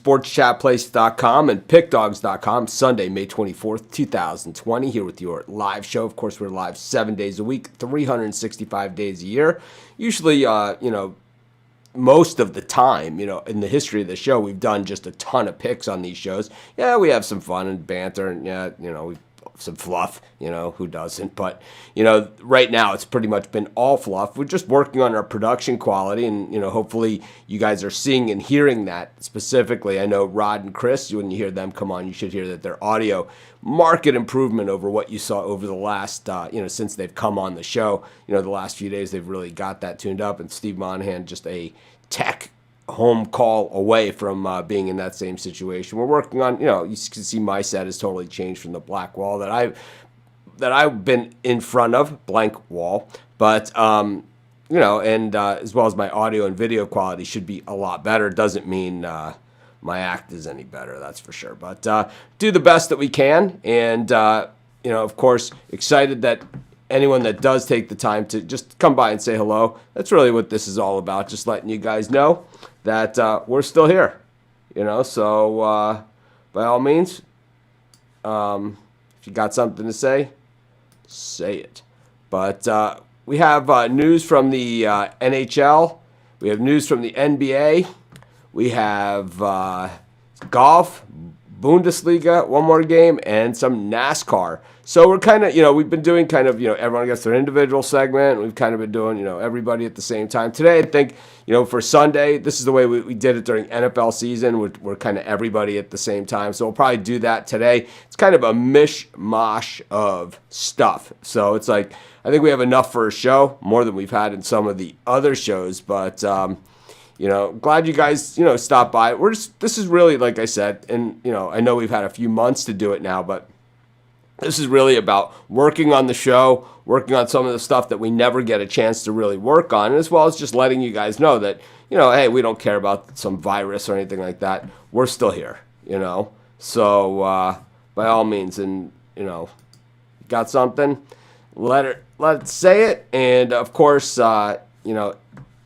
sportschatplace.com and pickdogs.com. Sunday, May 24th, 2020, here with your live show. Of course, we're live 7 days a week, 365 days a year. Usually, most of the time, in the history of the show, we've done just a ton of picks on these shows. Yeah, we have some fun and banter, and we some fluff, who doesn't? But, right now it's pretty much been all fluff. We're just working on our production quality, and, hopefully you guys are seeing and hearing that specifically. I know Rod and Chris, when you hear them come on, you should hear that their audio market improvement over what you saw over the last, since they've come on the show. The last few days they've really got that tuned up, and Steve Monahan, just a tech home call away from being in that same situation. We're working on, you can see my set has totally changed from the black wall that I've been in front of, blank wall. But, and as well as my audio and video quality should be a lot better. Doesn't mean my act is any better, that's for sure. But do the best that we can. And, of course, excited that anyone that does take the time to just come by and say hello. That's really what this is all about, just letting you guys know that we're still here, so by all means, if you got something to say it. But we have news from the NHL, we have news from the NBA, we have golf, Bundesliga, one more game, and some NASCAR. So we're kind of, we've been doing kind of, everyone gets their individual segment. We've kind of been doing, everybody at the same time. Today, I think, for Sunday, this is the way we did it during NFL season. We're kind of everybody at the same time. So we'll probably do that today. It's kind of a mishmash of stuff. So it's like, I think we have enough for a show, more than we've had in some of the other shows. But, glad you guys, stopped by. This is really, like I said, and, I know we've had a few months to do it now, but this is really about working on the show, working on some of the stuff that we never get a chance to really work on, as well as just letting you guys know that, hey, we don't care about some virus or anything like that. We're still here, So, by all means, and, got something, let's say it. And, of course, if you're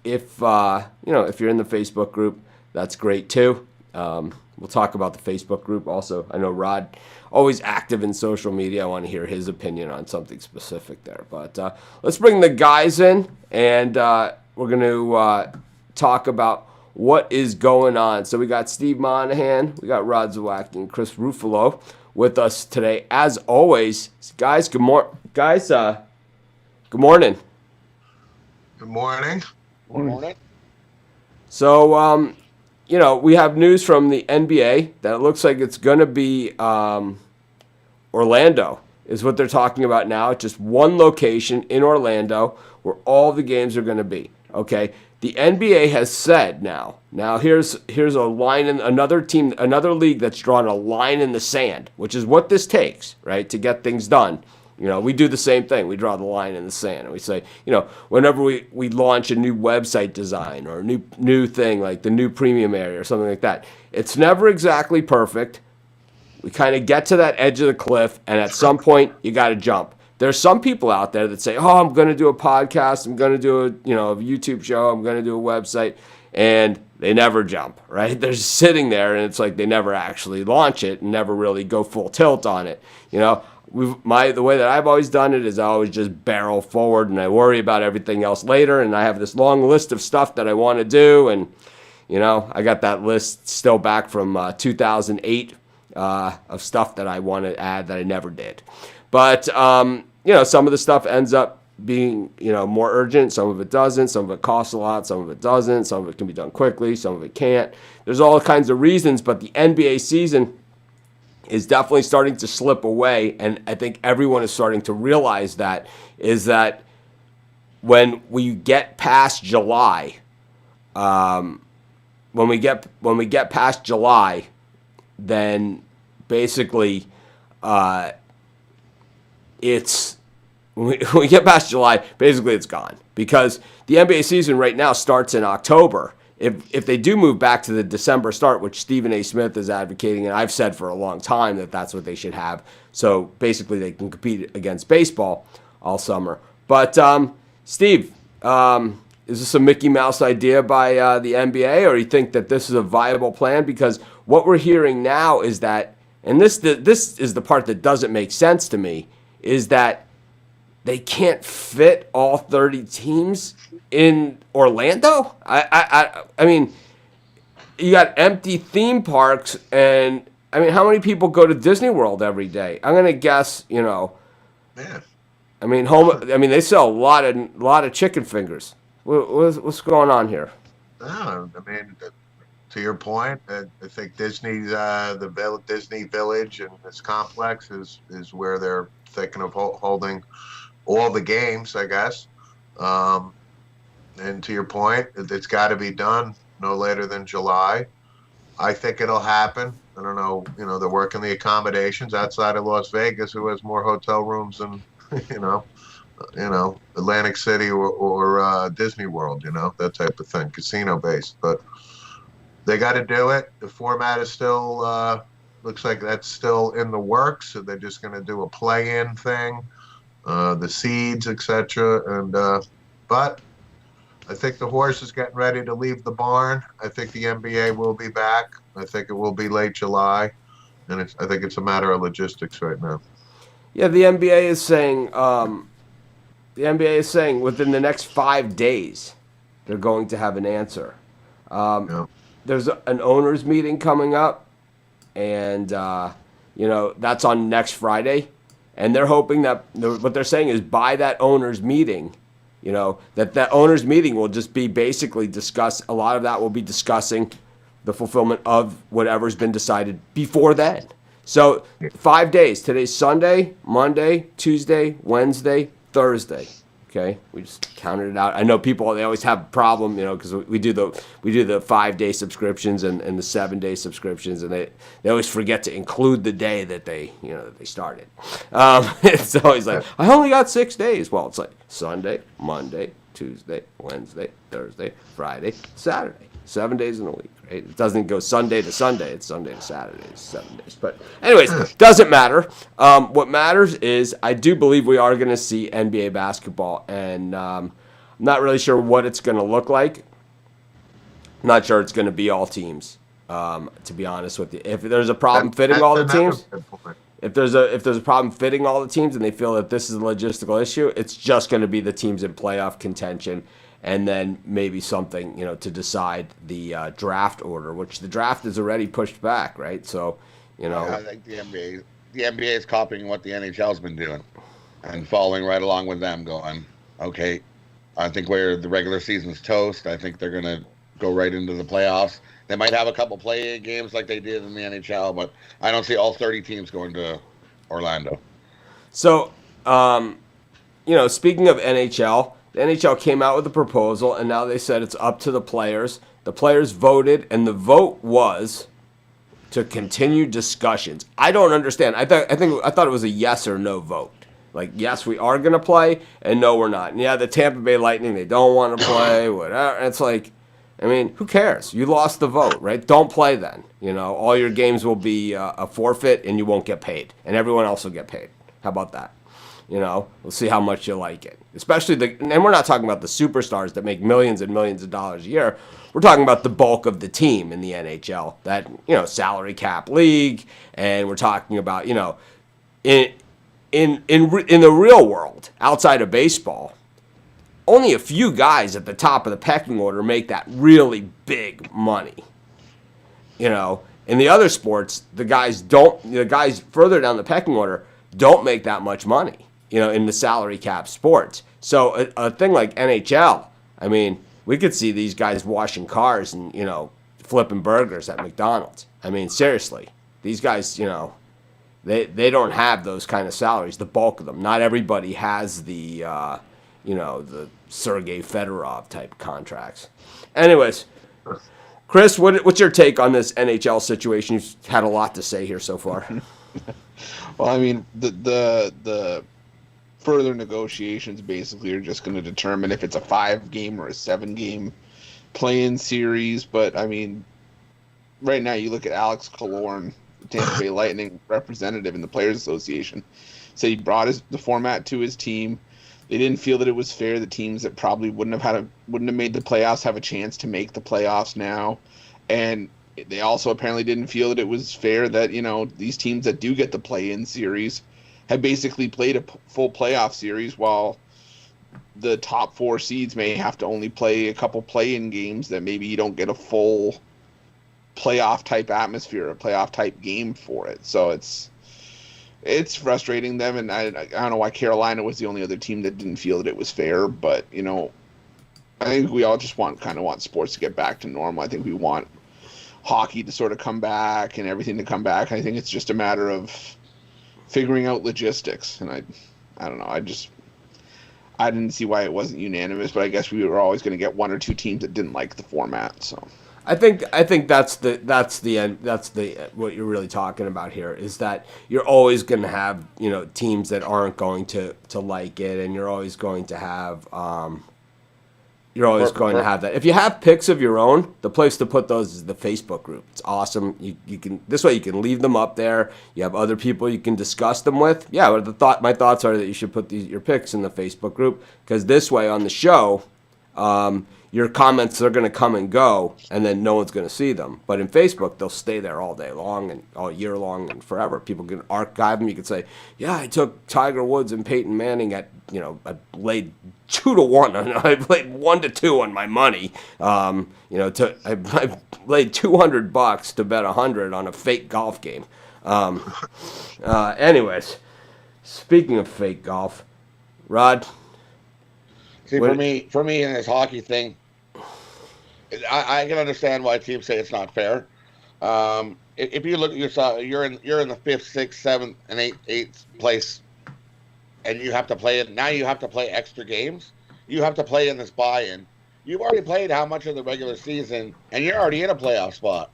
in the Facebook group, that's great, too. We'll talk about the Facebook group also. I know Rod, always active in social media. I want to hear his opinion on something specific there. But let's bring the guys in, and we're going to talk about what is going on. So we got Steve Monahan, we got Rod Zawacki, and Chris Ruffalo with us today. As always, guys, good morning. Guys, good morning. Good morning. Good morning. So, we have news from the NBA that it looks like it's going to be Orlando is what they're talking about now. Just one location in Orlando where all the games are going to be. Okay. The NBA has said now here's a line in another team, another league that's drawn a line in the sand, which is what this takes, right, to get things done. We do the same thing. We draw the line in the sand, and we say, whenever we launch a new website design or a new thing like the new premium area or something like that, it's never exactly perfect. We kind of get to that edge of the cliff, and at some point, you got to jump. There's some people out there that say, oh, I'm going to do a podcast, I'm going to do a YouTube show, I'm going to do a website, and they never jump, right? They're just sitting there, and it's like they never actually launch it and never really go full tilt on it, The way that I've always done it is I always just barrel forward, and I worry about everything else later, and I have this long list of stuff that I want to do, and I got that list still back from 2008 of stuff that I want to add that I never did. But some of the stuff ends up being more urgent, some of it doesn't, some of it costs a lot, some of it doesn't, some of it can be done quickly, some of it can't. There's all kinds of reasons, but the NBA season is definitely starting to slip away, and I think everyone is starting to realize that when we get past July, then basically it's when we get past July, basically it's gone, because the NBA season right now starts in October. If they do move back to the December start, which Stephen A. Smith is advocating, and I've said for a long time that that's what they should have, so basically they can compete against baseball all summer. But Steve, is this a Mickey Mouse idea by the NBA, or you think that this is a viable plan? Because what we're hearing now is that, and this is the part that doesn't make sense to me, is that they can't fit all 30 teams in Orlando. I mean, you got empty theme parks, and I mean, how many people go to Disney World every day? I'm gonna guess, Yeah. I mean, they sell a lot of chicken fingers. What's going on here? No, I mean, to your point, I think Disney's Disney Village and this complex is where they're thinking of holding all the games, I guess. Um, and to your point, it's got to be done no later than July. I think it'll happen. I don't know. They're working the accommodations outside of Las Vegas, who has more hotel rooms than you know, Atlantic City or Disney World. That type of thing, casino based. But they got to do it. The format is still looks like that's still in the works. So they're just going to do a play-in thing, the seeds, etc. And but I think the horse is getting ready to leave the barn. I think the NBA will be back. I think it will be late July, and I think it's a matter of logistics right now. Yeah, the NBA is saying within the next 5 days they're going to have an answer. Yeah. There's an owners meeting coming up, and that's on next Friday, and they're hoping that what they're saying is by that owners meeting, that owners meeting will just be basically discuss. A lot of that will be discussing the fulfillment of whatever's been decided before then. So 5 days. Today's Sunday, Monday, Tuesday, Wednesday, Thursday. Okay, we just counted it out. I know they always have a problem, because we do the 5-day subscriptions and the 7-day subscriptions, and they always forget to include the day that they started. It's always like, I only got 6 days. Well, it's like Sunday, Monday, Tuesday, Wednesday, Thursday, Friday, Saturday. 7 days in a week, right? It doesn't go Sunday to Sunday. It's Sunday to Saturday. It's 7 days. But anyways, doesn't matter. What matters is I do believe we are going to see NBA basketball, and I'm not really sure what it's going to look like. I'm not sure it's going to be all teams, to be honest with you. If there's a problem fitting all the teams, if there's a problem fitting all the teams and they feel that this is a logistical issue, it's just going to be the teams in playoff contention. And then maybe something, to decide the draft order, which the draft is already pushed back, right? So, I think the NBA is copying what the NHL's been doing and following right along with them, going, okay, I think where the regular season's toast, I think they're going to go right into the playoffs. They might have a couple play-in games like they did in the NHL, but I don't see all 30 teams going to Orlando. So, speaking of NHL, the NHL came out with a proposal, and now they said it's up to the players. The players voted, and the vote was to continue discussions. I don't understand. I thought it was a yes or no vote. Like, yes, we are going to play, and no, we're not. And yeah, the Tampa Bay Lightning, they don't want to play, whatever. It's like, I mean, who cares? You lost the vote, right? Don't play then. All your games will be a forfeit, and you won't get paid, and everyone else will get paid. How about that? We'll see how much you like it. Especially and we're not talking about the superstars that make millions and millions of dollars a year. We're talking about the bulk of the team in the NHL, that, salary cap league. And we're talking about, in the real world, outside of baseball, only a few guys at the top of the pecking order make that really big money. In the other sports, the guys further down the pecking order don't make that much money, in the salary cap sports. So a thing like NHL, I mean, we could see these guys washing cars and, flipping burgers at McDonald's. I mean, seriously, these guys, they don't have those kind of salaries, the bulk of them. Not everybody has the, the Sergei Fedorov type contracts. Anyways, Chris, what's your take on this NHL situation? You've had a lot to say here so far. Well, I mean, the further negotiations basically are just going to determine if it's a 5-game or a 7-game play-in series. But, I mean, right now you look at Alex Killorn, the Tampa Bay Lightning representative in the Players Association, said he brought the format to his team. They didn't feel that it was fair. The teams that probably wouldn't have made the playoffs have a chance to make the playoffs now. And they also apparently didn't feel that it was fair that, these teams that do get the play-in series have basically played a full playoff series, while the top 4 seeds may have to only play a couple play-in games, that maybe you don't get a full playoff type atmosphere, a playoff type game for it. So it's frustrating them, and I don't know why Carolina was the only other team that didn't feel that it was fair, but I think we all just want sports to get back to normal. I think we want hockey to sort of come back and everything to come back. I think it's just a matter of figuring out logistics, and I don't know. I didn't see why it wasn't unanimous, but I guess we were always going to get one or two teams that didn't like the format. So I think that's the end. That's what you're really talking about here, is that you're always going to have teams that aren't going to like it, and you're always going to have that. If you have picks of your own, the place to put those is the Facebook group. It's awesome. You can this way you can leave them up there. You have other people you can discuss them with. Yeah, but my thoughts are that you should put your picks in the Facebook group, because this way on the show, your comments are going to come and go, and then no one's going to see them. But in Facebook, they'll stay there all day long and all year long and forever. People can archive them. You can say, "Yeah, I took Tiger Woods and Peyton Manning at I laid 2-1. I played 1-2 on my money. I laid $200 to bet 100 on a fake golf game." Anyways, speaking of fake golf, Rod. See, for me in this hockey thing, I can understand why teams say it's not fair. If you look at yourself, you're in the 5th, 6th, 7th, and 8th place, and you have to play it. Now you have to play extra games. You have to play in this buy-in. You've already played how much of the regular season, and you're already in a playoff spot.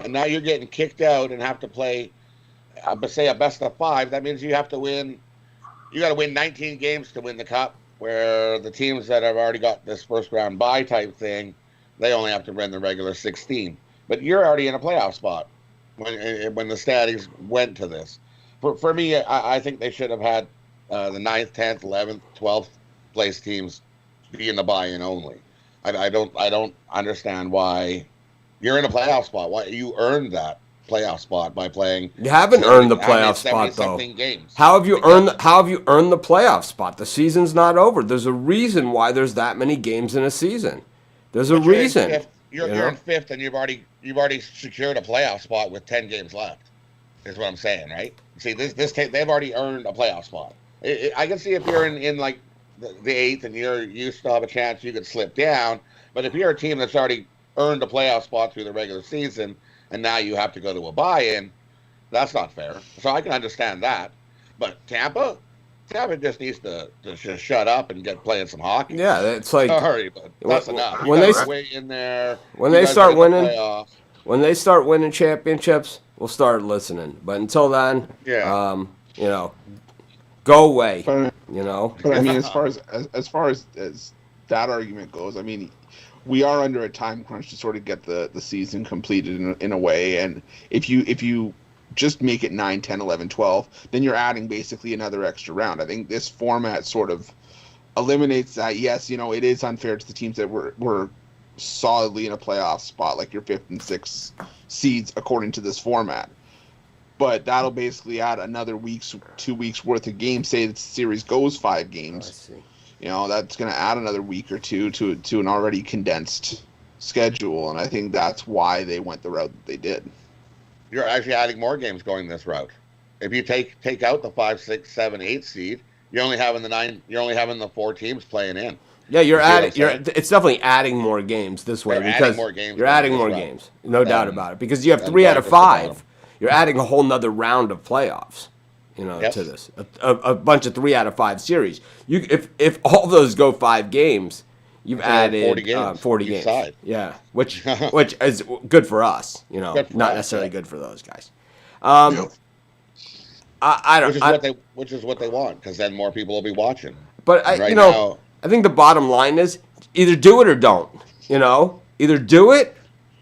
And now you're getting kicked out and have to play, say, a best of 5. That means you have to win. You got to win 19 games to win the cup, where the teams that have already got this first round bye type thing, they only have to win the regular 16. But you're already in a playoff spot when the standings went to this. For me, I think they should have had the 9th, 10th, 11th, 12th place teams be in the buy-in only. I don't understand why you're in a playoff spot. Why you earned that playoff spot by playing? You haven't earned the playoff spot though. Games. How have you earned the playoff spot? The season's not over. There's a reason why there's that many games in a season. There's a reason. You're in 5th, and you've already secured a playoff spot with 10 games left. Is what I'm saying, right? See, they've already earned a playoff spot. I can see if you're in like the 8th and you still have a chance you could slip down. But if you're a team that's already earned a playoff spot through the regular season, and now you have to go to a buy-in, that's not fair. So I can understand that. But Tampa just needs to just shut up and get playing some hockey. Yeah, it's like sorry, but that's enough. When they way in there, when they start winning championships, we'll start listening. But until then, go away. But I mean, as far as that argument goes, I mean, we are under a time crunch to sort of get the season completed in a way, and if you just make it 9, 10, 11, 12, then you're adding basically another extra round. I think this format sort of eliminates that. Yes, it is unfair to the teams that were solidly in a playoff spot, like your 5th and 6th seeds according to this format. But that'll basically add another 2 weeks worth of games. Say the series goes 5 games. I see. That's going to add another week or two to an already condensed schedule, and I think that's why they went the route that they did. You're actually adding more games going this route. If you take out the 5, 6, 7, 8 seed, you're only having the 4 teams playing in. Yeah, it's definitely adding more games this way, because you're adding more games, no doubt about it. Because you have 3 out of 5. You're adding a whole nother round of playoffs. To this, a bunch of 3 out of 5 series. If all those go 5 games, you've added 40 games. Side. Yeah, which is good for us. Not necessarily good for those guys. Which is what they want, because then more people will be watching. But I think the bottom line is either do it or don't. Either do it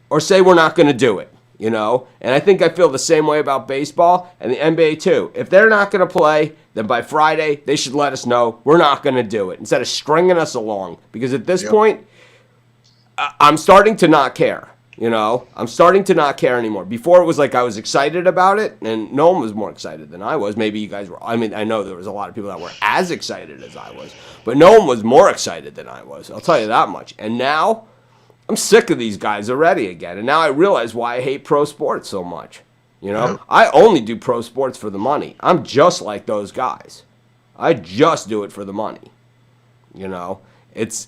or say we're not going to do it. And I think I feel the same way about baseball and the NBA too. If they're not going to play, then by Friday they should let us know we're not going to do it, instead of stringing us along. Because at this point, I'm starting to not care. You know, I'm starting to not care anymore. Before it was like I was excited about it, and no one was more excited than I was. Maybe you guys were. I mean, I know there was a lot of people that were as excited as I was, but no one was more excited than I was. I'll tell you that much. And now I'm sick of these guys already again. And now I realize why I hate pro sports so much. You know, I only do pro sports for the money. I'm just like those guys. I just do it for the money. You know, it's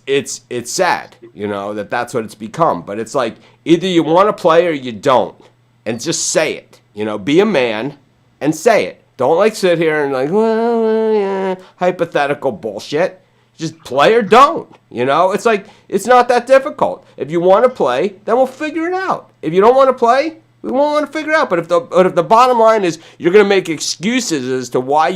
sad, you know, that's what it's become. But it's like either you want to play or you don't, and just say it. You know, be a man and say it. Don't like sit here and like, well, yeah, hypothetical bullshit. Just play or don't. You know, it's like it's not that difficult. If you want to play, then we'll figure it out. If you don't want to play, we won't want to figure it out. But if the bottom line is you're going to make excuses as to why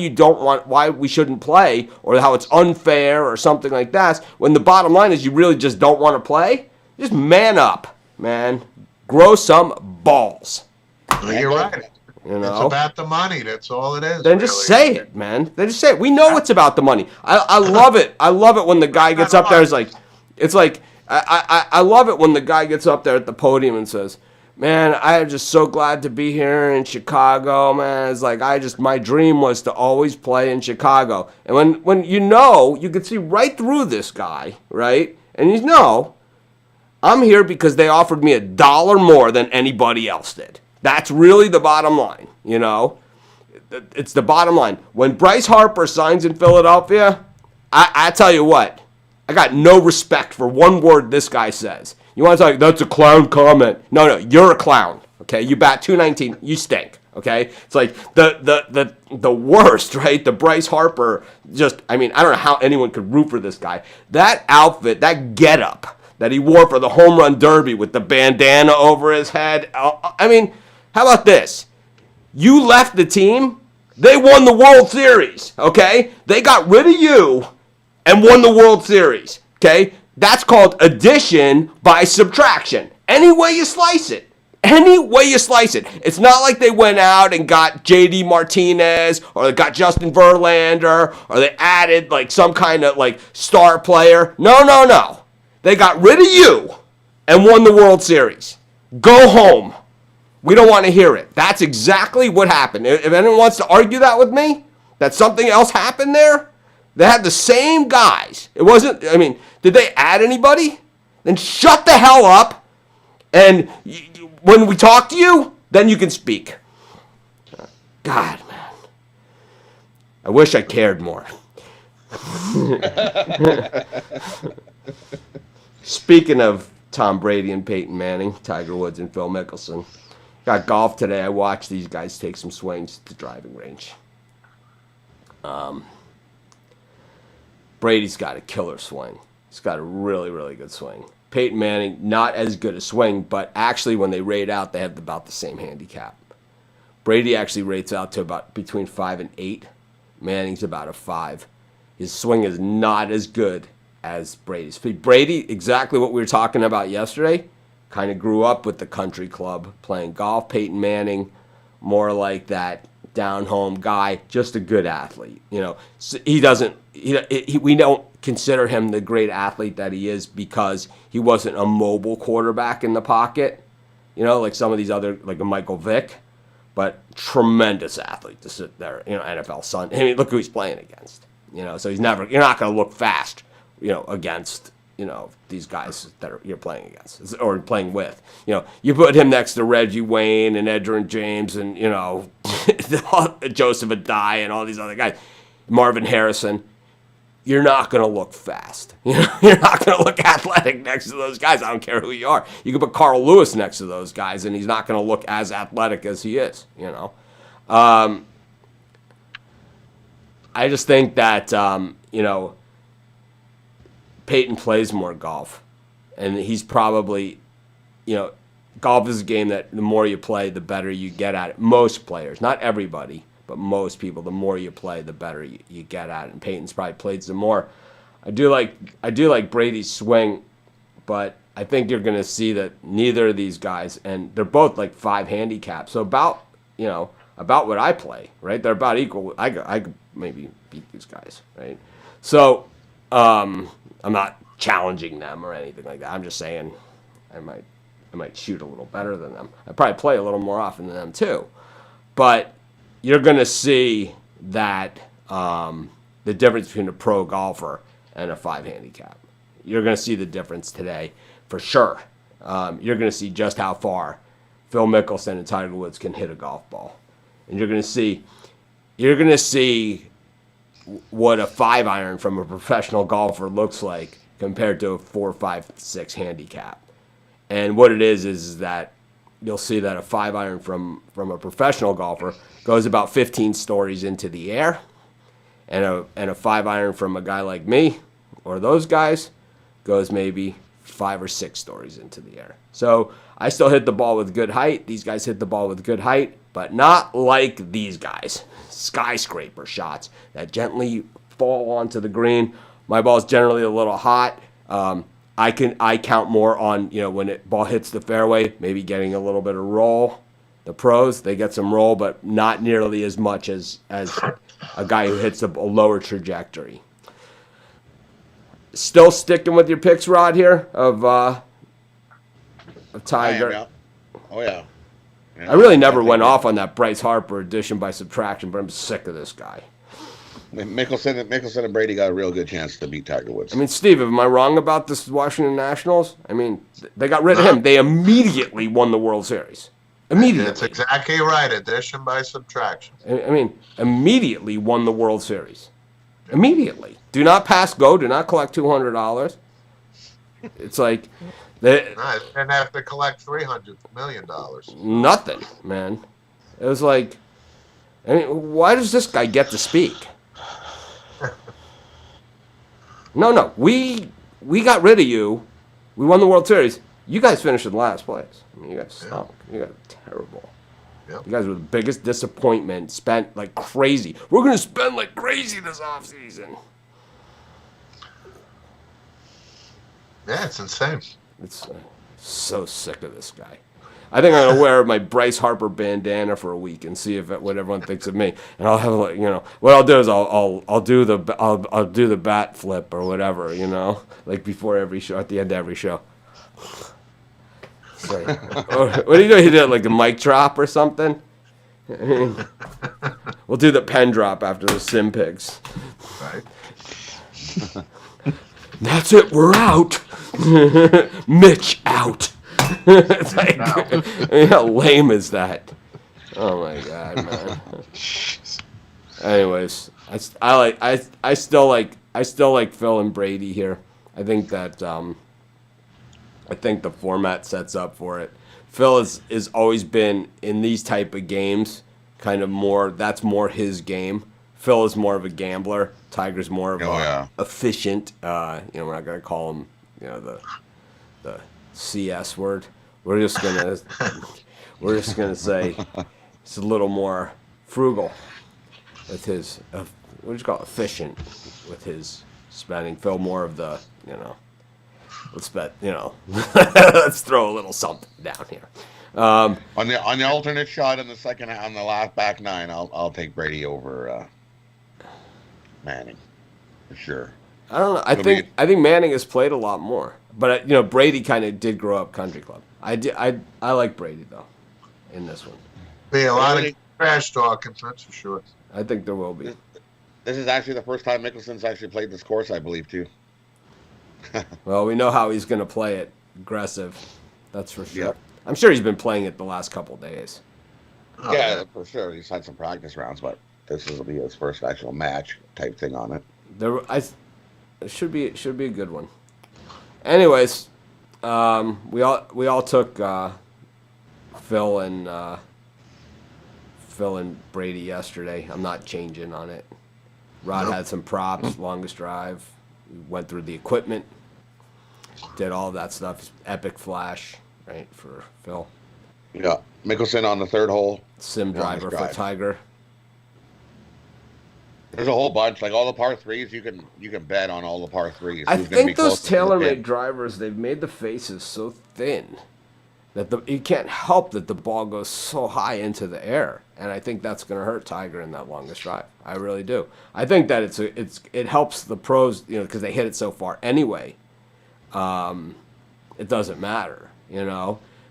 we shouldn't play, or how it's unfair or something like that, when the bottom line is you really just don't want to play, just man up, man. Grow some balls. Well, you're right. You know? It's about the money. That's all it is. Then just say it, man. Then just say it. We know it's about the money. I love it. I love it when the guy gets up there. I love it when the guy gets up there at the podium and says, man, I am just so glad to be here in Chicago, man. It's like my dream was to always play in Chicago. And when you know, you can see right through this guy, right? And you know, I'm here because they offered me $1 more than anybody else did. That's really the bottom line, you know? It's the bottom line. When Bryce Harper signs in Philadelphia, I tell you what, I got no respect for one word this guy says. You want to talk, that's a clown comment. No, you're a clown, okay? You bat .219, you stink, okay? It's like the worst, right? The Bryce Harper, I don't know how anyone could root for this guy. That outfit, that getup that he wore for the home run derby with the bandana over his head. I mean, how about this? You left the team, they won the World Series, okay? They got rid of you and won the World Series, okay? That's called addition by subtraction. Any way you slice it. Any way you slice it. It's not like they went out and got J.D. Martinez or they got Justin Verlander or they added like some kind of like star player. No. They got rid of you and won the World Series. Go home. We don't want to hear it. That's exactly what happened. If anyone wants to argue that with me, that something else happened there, they had the same guys. It wasn't, did they add anybody? Then shut the hell up. And when we talk to you, then you can speak. God, man. I wish I cared more. Speaking of Tom Brady and Peyton Manning, Tiger Woods and Phil Mickelson, got golf today. I watched these guys take some swings at the driving range. Brady's got a killer swing. He's got a really, really good swing. Peyton Manning, not as good a swing, but actually when they rate out, they have about the same handicap. Brady actually rates out to about between 5 and 8. Manning's about a 5. His swing is not as good as Brady's. Brady, exactly what we were talking about yesterday, kind of grew up with the country club playing golf. Peyton Manning, more like that down-home guy, just a good athlete. You know, so we don't consider him the great athlete that he is because he wasn't a mobile quarterback in the pocket, you know, like some of these other, like a Michael Vick, but tremendous athlete to sit there, you know, NFL son. Look who he's playing against, you know, so you're not going to look fast, you know, against, you know, these guys that you're playing against or playing with. You know, you put him next to Reggie Wayne and Edgerrin James and, you know, Joseph Adai and all these other guys, Marvin Harrison, you're not going to look fast. You know, you're not going to look athletic next to those guys. I don't care who you are. You can put Carl Lewis next to those guys, and he's not going to look as athletic as he is, you know. I just think that, you know, Peyton plays more golf, and he's probably, you know, golf is a game that the more you play, the better you get at it. Most players, not everybody, but most people, the more you play, the better you get at it. And Peyton's probably played some more. I do like Brady's swing, but I think you're going to see that neither of these guys, and they're both like 5 handicaps, so about what I play, right? They're about equal. I could maybe beat these guys, right? So I'm not challenging them or anything like that. I'm just saying I might I might shoot a little better than them. I probably play a little more often than them too. But you're going to see that the difference between a pro golfer and a 5 handicap. You're going to see the difference today for sure. You're going to see just how far Phil Mickelson and Tiger Woods can hit a golf ball. And you're going to see what a 5 iron from a professional golfer looks like compared to a 4, 5, 6 handicap. And what it is that you'll see that a 5 iron from a professional golfer goes about 15 stories into the air, and a 5 iron from a guy like me or those guys goes maybe 5 or 6 stories into the air. So I still hit the ball with good height. These guys hit the ball with good height, but not like these guys. Skyscraper shots that gently fall onto the green. My ball's generally a little hot. I count more on, when it ball hits the fairway, maybe getting a little bit of roll. The pros, they get some roll, but not nearly as much as a guy who hits a lower trajectory. Still sticking with your picks, Rod, here of Tiger. Yeah. Oh yeah. I really never went off on that Bryce Harper addition by subtraction, but I'm sick of this guy. Mickelson and Brady got a real good chance to beat Tiger Woods. I mean, Steve, am I wrong about this Washington Nationals? I mean, they got rid of him. They immediately won the World Series. Immediately. That's exactly right. Addition by subtraction. I mean, immediately won the World Series. Immediately. Do not pass go. Do not collect $200. It's like They didn't have to collect $300 million. Nothing, man. It was like, I mean, why does this guy get to speak? No. We got rid of you. We won the World Series. You guys finished in last place. I mean, you guys stunk. You guys are terrible. Yep. You guys were the biggest disappointment. Spent like crazy. We're going to spend like crazy this offseason. Yeah, it's insane. It's so sick of this guy. I think I'm gonna wear my Bryce Harper bandana for a week and see what everyone thinks of me. And I'll have what I'll do is I'll do the bat flip or whatever, like before every show, at the end of every show. Sorry. What do you do? You do like a mic drop or something? I mean, we'll do the pen drop after the Sim Pigs. Right. That's it. We're out. Mitch out. It's like, how lame is that? Oh my god, man. Anyways, I still like Phil and Brady here. I think that I think the format sets up for it. Phil is always been in these type of games kind of more. That's more his game. Phil is more of a gambler. Tiger's more of efficient. We're not gonna call him the CS word. We're just gonna say he's a little more frugal with his what do you call it? Efficient with his spending. Phil more of the let's bet let's throw a little something down here. On the alternate shot in the second on the last back nine, I'll take Brady over Manning for sure. I don't know. I think Manning has played a lot more, but Brady kind of did grow up country club. I like Brady though, in this one. Be a lot of trash talking, that's for sure. I think there will be. This is actually the first time Mickelson's actually played this course, I believe, too. Well, we know how he's going to play it. Aggressive, that's for sure. Yep. I'm sure he's been playing it the last couple days. Oh, yeah, for sure. He's had some practice rounds, but this will be his first actual match type thing on it. It should be a good one. Anyways, we all took Phil and Brady yesterday. I'm not changing on it. Rod had some props, longest drive. We went through the equipment, did all that stuff. Epic flash, right, for Phil. Yeah, Mickelson on the third hole. Sim driver for Tiger. There's a whole bunch, like all the par threes. You can bet on all the par threes. I think those TaylorMade drivers, they've made the faces so thin that you can't help that the ball goes so high into the air, and I think that's going to hurt Tiger in that longest drive. I really do. I think that it helps the pros, because they hit it so far anyway. It doesn't matter,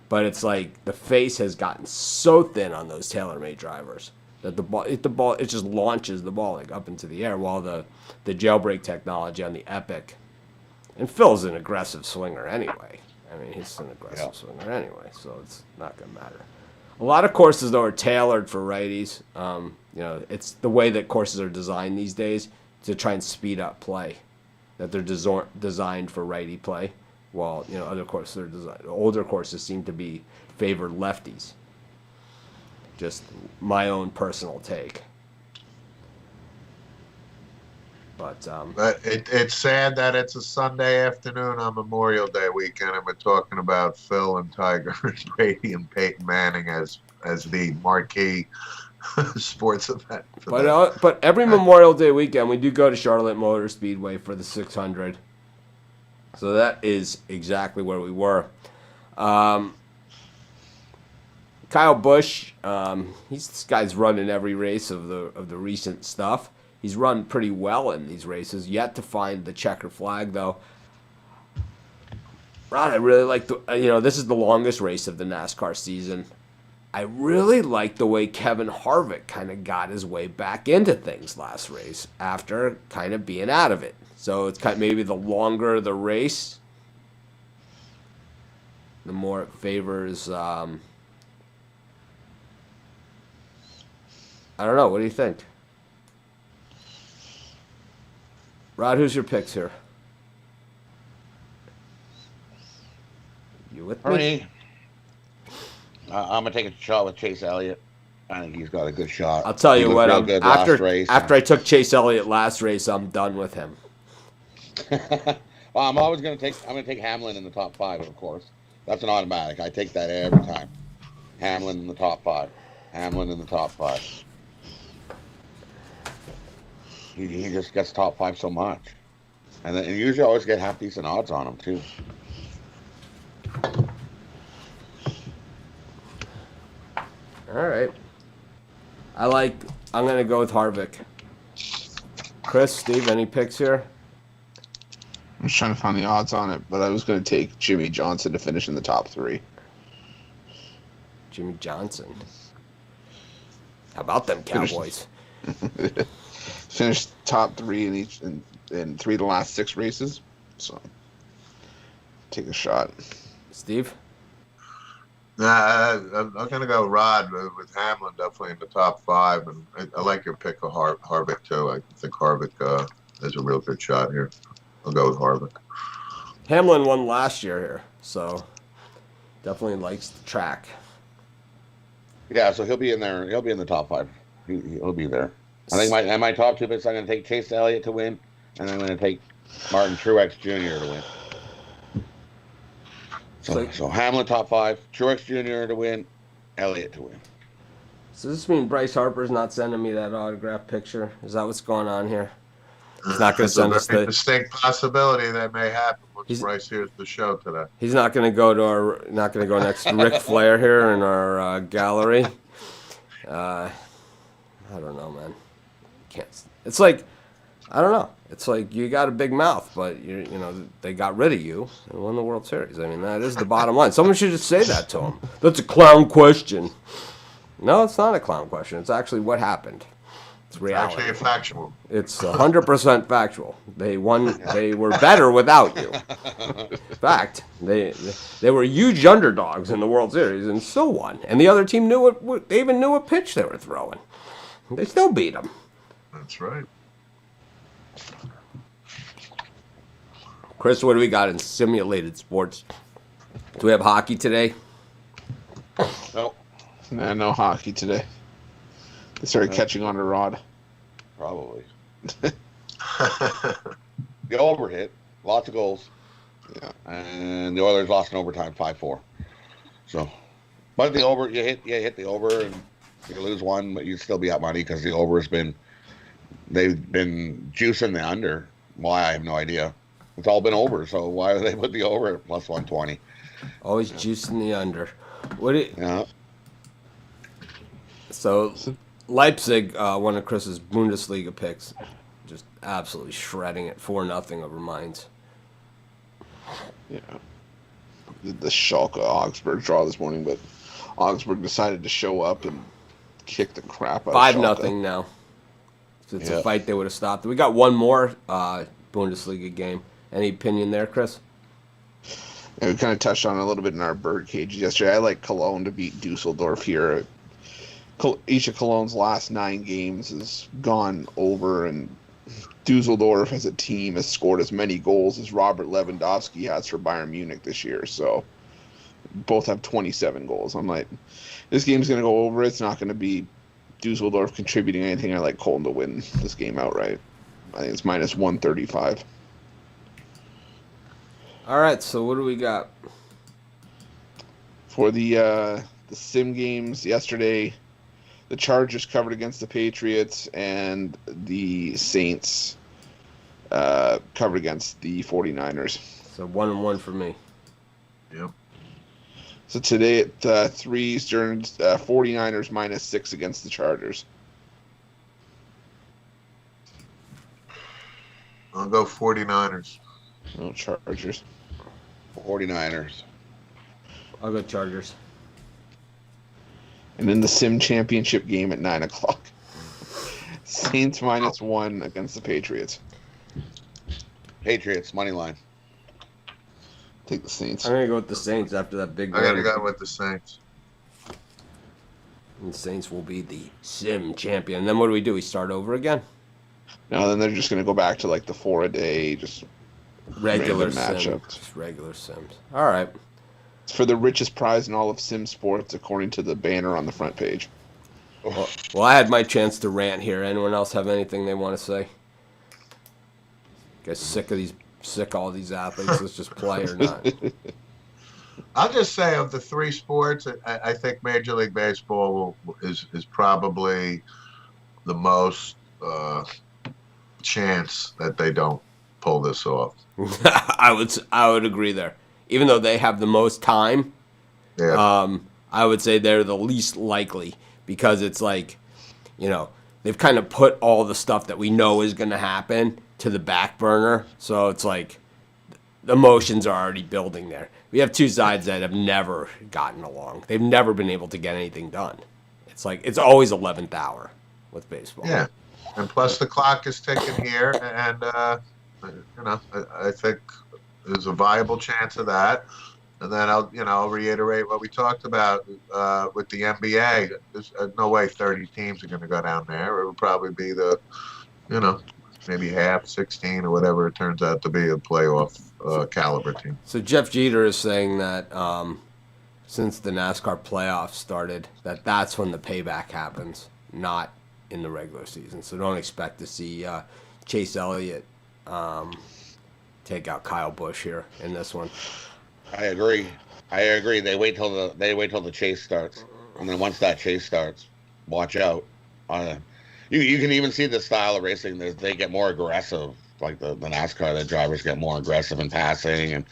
But it's like the face has gotten so thin on those TaylorMade drivers that the ball it just launches the ball like up into the air. While the jailbreak technology on the Epic, and Phil's an aggressive swinger anyway. I mean, he's an aggressive swinger anyway, so it's not gonna matter. A lot of courses though are tailored for righties. It's the way that courses are designed these days to try and speed up play. That they're designed for righty play, while other courses are designed. Older courses seem to be favored lefties. Just my own personal take. But it's sad that it's a Sunday afternoon on Memorial Day weekend, and we're talking about Phil and Tiger and Brady and Peyton Manning as the marquee sports event. But every Memorial Day weekend, we do go to Charlotte Motor Speedway for the 600. So that is exactly where we were. Kyle Busch, this guy's running every race of the recent stuff. He's run pretty well in these races. Yet to find the checker flag, though. Rod, I really like this is the longest race of the NASCAR season. I really like the way Kevin Harvick kind of got his way back into things last race after kind of being out of it. So it's kind of maybe the longer the race, the more it favors. I don't know. What do you think? Rod, who's your picks here? You with me? I'm going to take a shot with Chase Elliott. I think he's got a good shot. I'll tell you what, after I took Chase Elliott last race, I'm done with him. Well, I'm going to take Hamlin in the top 5, of course. That's an automatic. I take that every time. Hamlin in the top 5. Hamlin in the top 5. He just gets top 5 so much. And then usually I always get half decent odds on him, too. All right. I'm going to go with Harvick. Chris, Steve, any picks here? I'm just trying to find the odds on it, but I was going to take Jimmy Johnson to finish in the top 3. Jimmy Johnson. How about them Cowboys? Finished top 3 in 3 of the last 6 races. So, take a shot. Steve? I'm going to go Rod with Hamlin definitely in the top 5, and I like your pick of Harvick too. I think Harvick is a real good shot here. I'll go with Harvick. Hamlin won last year here, so definitely likes the track. Yeah, so he'll be in there. He'll be in the top 5. He'll be there. I think my top 2 picks, I'm going to take Chase Elliott to win, and I'm going to take Martin Truex Jr. to win. So Hamlin top 5, Truex Jr. to win, Elliott to win. So does this mean Bryce Harper's not sending me that autograph picture? Is that what's going on here? He's not going to send us the distinct possibility that may happen once Bryce hears the show today. He's not going to go next to Ric Flair here in our gallery. I don't know, man. Can't. It's like, I don't know. It's like you got a big mouth, but they got rid of you and won the World Series. I mean, that is the bottom line. Someone should just say that to him. That's a clown question. No, it's not a clown question. It's actually what happened. It's reality. Actually factual. It's 100% factual. They won. They were better without you. In fact, they were huge underdogs in the World Series and still won. And the other team they even knew what pitch they were throwing. They still beat them. That's right. Chris, what do we got in simulated sports? Do we have hockey today? No. Nah, no hockey today. They started catching on to Rod. Probably. The over hit. Lots of goals. Yeah. And the Oilers lost in overtime 5-4. So, but the over, you hit the over and you lose one, but you'd still be out money because the over they've been juicing the under. Why, I have no idea. It's all been over, so why would they put the over at plus 120? Always juicing the under. Yeah. So, Leipzig, one of Chris's Bundesliga picks, just absolutely shredding it 4-0 over Mainz. Yeah. the Schalke Augsburg draw this morning, but Augsburg decided to show up and kick the crap out of Schalke. 5-0 now. So it's a fight they would have stopped. We got one more Bundesliga game. Any opinion there, Chris? And we kind of touched on it a little bit in our bird cage yesterday. I like Cologne to beat Dusseldorf here. Each of Cologne's last 9 games has gone over, and Dusseldorf as a team has scored as many goals as Robert Lewandowski has for Bayern Munich this year. So both have 27 goals. I'm like, this game's going to go over. It's not going to be Dusseldorf contributing anything. I like Cologne to win this game outright. I think it's minus 135. All right, so what do we got? For the sim games yesterday, the Chargers covered against the Patriots, and the Saints covered against the 49ers. So 1-1 for me. Yep. So today at 3 Eastern, 49ers minus 6 against the Chargers. I'll go 49ers. No Chargers. 49ers. I'll go Chargers. And then the Sim Championship game at 9 o'clock. Saints minus 1 against the Patriots. Patriots, money line. Take the Saints. I'm going to go with the Saints after that big I got to win. go with the Saints. And the Saints will be the Sim champion. And then what do? We start over again? No, then they're just going to go back to like the 4 a day, just Regular random Sim. matchups. Just regular Sims. All right. It's for the richest prize in all of Sim Sports, according to the banner on the front page. Well, I had my chance to rant here. Anyone else have anything they want to say? Guys, sick of all these athletes. Let's just play or not. I'll just say of the 3 sports, I think Major League Baseball is probably the most chance that they don't pull this off. I would agree there. Even though they have the most time, Yeah. I would say they're the least likely because it's like, they've kind of put all the stuff that we know is going to happen to the back burner. So it's like the emotions are already building there. We have 2 sides that have never gotten along. They've never been able to get anything done. It's like it's always 11th hour with baseball. Yeah. And plus the clock is ticking here, and I think there's a viable chance of that. And then I'll reiterate what we talked about with the NBA. There's no way 30 teams are going to go down there. It will probably be the, maybe half, 16 or whatever it turns out to be, a playoff caliber team. So Jeff Jeter is saying that since the NASCAR playoffs started, that's when the payback happens, not in the regular season. So don't expect to see Chase Elliott take out Kyle Busch here in this one. I agree. They wait till the chase starts, and then once that chase starts, watch out. You can even see the style of racing. They get more aggressive, like the NASCAR. The drivers get more aggressive in passing, and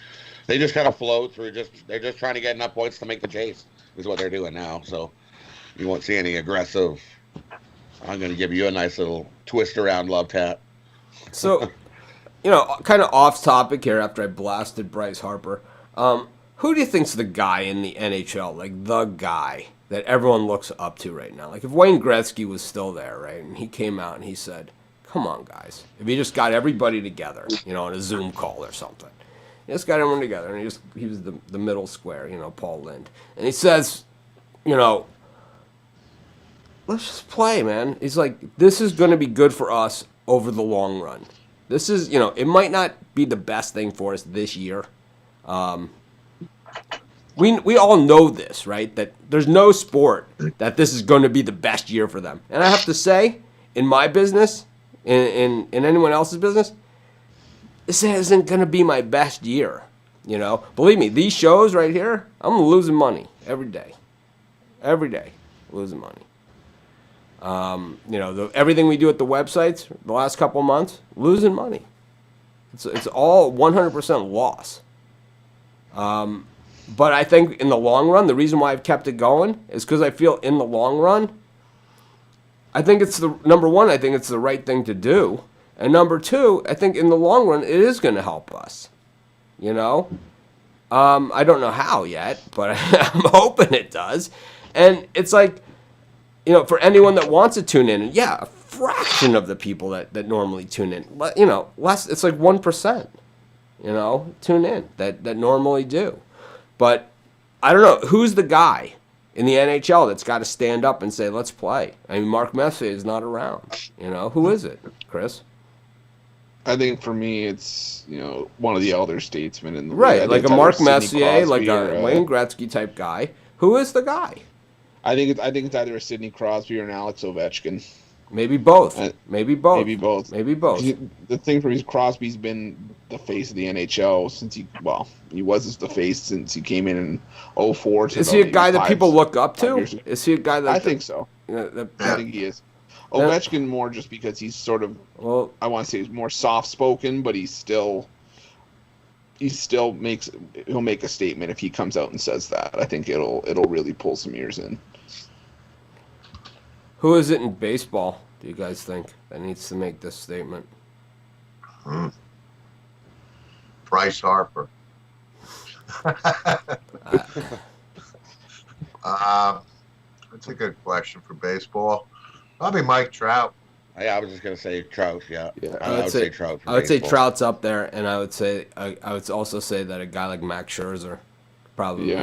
they just kind of float through. They're just trying to get enough points to make the chase. Is what they're doing now. So you won't see any aggressive. I'm going to give you a nice little twist around love tap. So, kind of off topic here after I blasted Bryce Harper. Who do you think's the guy in the NHL, like the guy that everyone looks up to right now? Like if Wayne Gretzky was still there, right, and he came out and he said, come on, guys. If he just got everybody together, on a Zoom call or something. He just got everyone together, and he was the middle square, Paul Lind. And he says, let's just play, man. He's like, this is going to be good for us over the long run. This is, it might not be the best thing for us this year. We all know this, right? That there's no sport that this is going to be the best year for them. And I have to say, in my business, in anyone else's business, this isn't going to be my best year. Believe me, these shows right here, I'm losing money every day. Every day, losing money. Everything we do at the websites the last couple of months, losing money. It's all 100% loss. But I think in the long run, the reason why I've kept it going is because I feel in the long run, I think it's number one, I think it's the right thing to do. And number two, I think in the long run, it is going to help us. I don't know how yet, but I'm hoping it does. And it's like, for anyone that wants to tune in, and yeah, a fraction of the people that normally tune in, less, it's like 1%, tune in that normally do. But I don't know, who's the guy in the NHL that's got to stand up and say, let's play? I mean, Mark Messier is not around. Who is it, Chris? I think for me, it's one of the elder statesmen in the right, league. like a Sidney Mark Messier, Crosby like a or, Wayne Gretzky type guy. Who is the guy? I think it's either a Sidney Crosby or an Alex Ovechkin. Maybe both. Maybe both. Maybe both. Maybe both. The thing for me is Crosby's been the face of the NHL since he was the face since he came in 04. Is he a guy that people look up to? Is he a guy that I think so. I think he is. Ovechkin more just because he's sort of, I want to say he's more soft spoken, but he'll make a statement if he comes out and says that. I think it'll really pull some ears in. Who is it in baseball, do you guys think, that needs to make this statement? Bryce Harper. That's a good question for baseball. Probably Mike Trout. Yeah, I was just gonna say Trout. Yeah, I would say Trout. I would say Trout's up there, and I would also say that a guy like Max Scherzer probably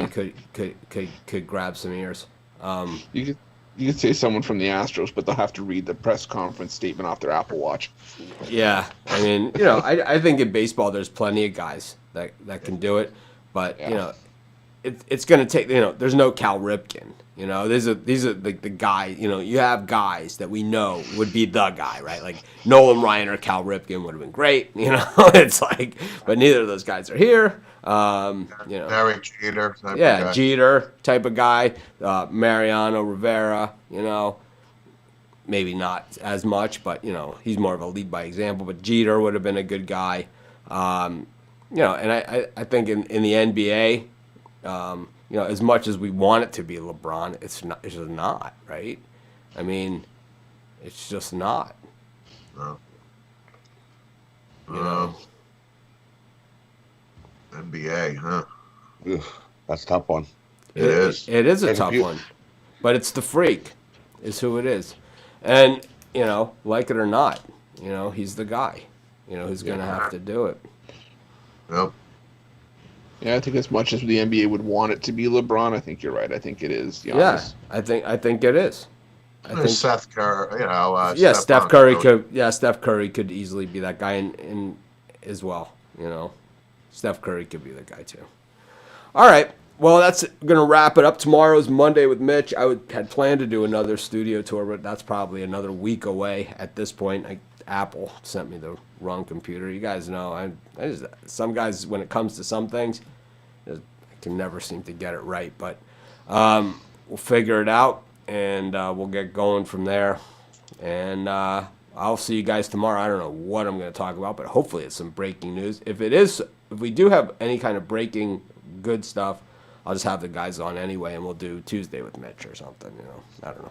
could grab some ears. You could say someone from the Astros, but they'll have to read the press conference statement off their Apple Watch. Yeah, I mean, I think in baseball there's plenty of guys that can do it, but it's going to take. There's no Cal Ripken. These are the guy. You have guys that we know would be the guy, right? Like Nolan Ryan or Cal Ripken would have been great. It's like, but neither of those guys are here. Derek Jeter. Jeter type of guy. Mariano Rivera. Maybe not as much, but he's more of a lead by example. But Jeter would have been a good guy. And I think in the NBA. As much as we want it to be LeBron, it's just not, right? I mean, it's just not. No. NBA, huh? Ugh, that's a tough one. It is. It is a tough one. But it's the freak is who it is. And, like it or not, he's the guy, who's going to have to do it. Yep. Yeah, I think as much as the NBA would want it to be LeBron, I think you're right. I think it is. Giannis. Yeah, I think it is. I think Seth Curry, Steph Curry could. Yeah, Steph Curry could easily be that guy, in as well. Steph Curry could be the guy too. All right, well, that's gonna wrap it up. Tomorrow's Monday with Mitch. Had planned to do another studio tour, but that's probably another week away at this point. Apple sent me the wrong computer. You guys know, I just, some guys, when it comes to some things, I can never seem to get it right. But we'll figure it out, and we'll get going from there. And I'll see you guys tomorrow. I don't know what I'm going to talk about, but hopefully it's some breaking news. If we do have any kind of breaking good stuff, I'll just have the guys on anyway, and we'll do Tuesday with Mitch or something. I don't know.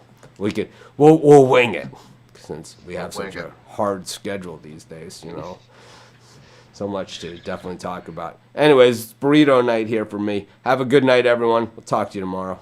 We'll wing it. Since we have such a hard schedule these days, so much to definitely talk about. Anyways, burrito night here for me. Have a good night, everyone. We'll talk to you tomorrow.